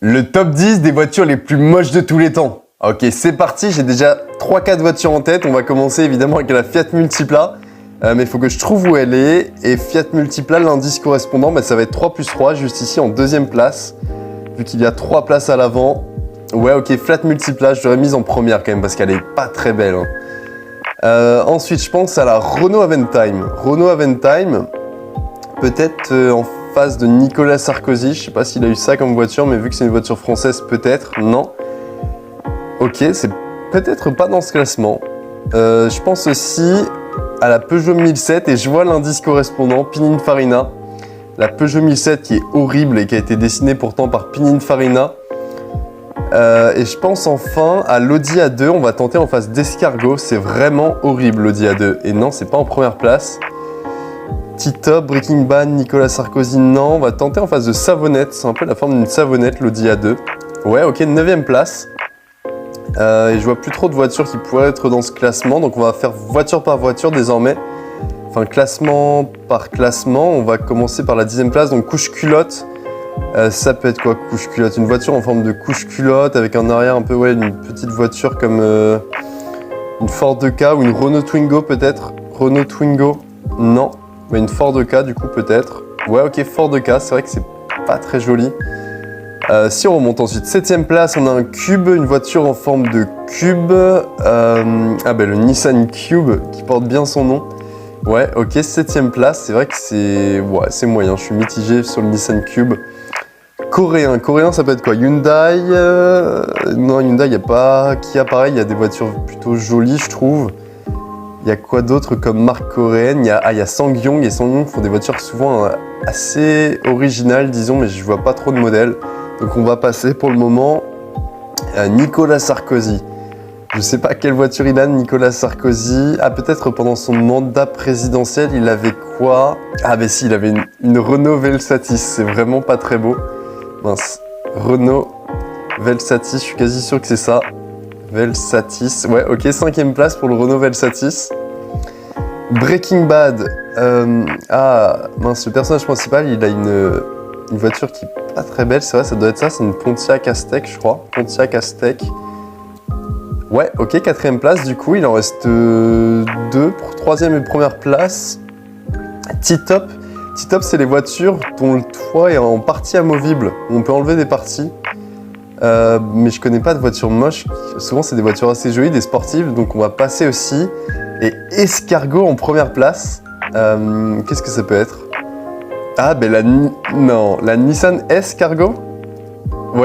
Le top 10 des voitures les plus moches de tous les temps. Ok, c'est parti, j'ai déjà 3-4 voitures en tête. On va commencer évidemment avec la Fiat Multipla. Mais il faut que je trouve où elle est. Et Fiat Multipla, l'indice correspondant, ça va être 3 plus 3, juste ici en deuxième place. Vu qu'il y a 3 places à l'avant. Ouais, ok, Fiat Multipla, je l'aurais mise en première quand même parce qu'elle est pas très belle. Ensuite, je pense à la Renault Aventime. Renault Aventime, peut-être en face de Nicolas Sarkozy. Je sais pas s'il a eu ça comme voiture, mais vu que c'est une voiture française, peut-être. Non. Ok, c'est peut-être pas dans ce classement. Je pense aussi à la Peugeot 1007 et je vois l'indice correspondant, Pininfarina. La Peugeot 1007 qui est horrible et qui a été dessinée pourtant par Pininfarina. Et je pense enfin à l'Audi A2, on va tenter en face d'Escargot. C'est vraiment horrible l'Audi A2. Et non, c'est pas en première place. T-Top, Breaking Bad, Nicolas Sarkozy, non. On va tenter en face de Savonnette. C'est un peu la forme d'une savonnette, l'Audi A2. Ouais, ok, 9ème place. Et je vois plus trop de voitures qui pourraient être dans ce classement. Donc on va faire voiture par voiture désormais. Enfin, classement par classement. On va commencer par la 10ème place. Donc couche culotte. Ça peut être quoi, couche culotte? Une voiture en forme de couche culotte avec un arrière un peu, ouais, une petite voiture comme une Ford Ka ou une Renault Twingo peut-être. Renault Twingo, non. Mais une Ford Ka du coup peut-être. Ouais, ok, Ford Ka, c'est vrai que c'est pas très joli. Si on remonte ensuite, 7ème place, on a un Cube, une voiture en forme de cube. Le Nissan Cube qui porte bien son nom. Ouais, ok, 7ème place, c'est vrai que c'est moyen, je suis mitigé sur le Nissan Cube. Coréen, ça peut être quoi? Hyundai, non, Hyundai, il n'y a pas Kia, pareil, il y a des voitures plutôt jolies, je trouve. Il y a quoi d'autre comme marque coréenne? Il y a Sangyong, et Sangyong font des voitures souvent assez originales, disons, mais je vois pas trop de modèles. Donc on va passer pour le moment à Nicolas Sarkozy. Je sais pas quelle voiture il a, Nicolas Sarkozy. Ah, peut-être pendant son mandat présidentiel, il avait quoi? Ah, mais si, il avait une Renault Velsatis, c'est vraiment pas très beau. Mince, Renault Velsatis, je suis quasi sûr que c'est ça. Velsatis, ouais, ok, 5ème place pour le Renault Velsatis. Breaking Bad, le personnage principal, il a une voiture qui est pas très belle, c'est vrai, ça doit être ça, c'est une Pontiac Aztek, je crois. Pontiac Aztek. Ouais, ok, 4ème place, du coup, il en reste 2 pour 3ème et première place. T-Top. T-Top, c'est les voitures dont le toit est en partie amovible. On peut enlever des parties. Mais je connais pas de voitures moches. Souvent, c'est des voitures assez jolies, des sportives. Donc, on va passer aussi. Et Escargot en première place. Qu'est-ce que ça peut être? Ah, la Nissan Escargot.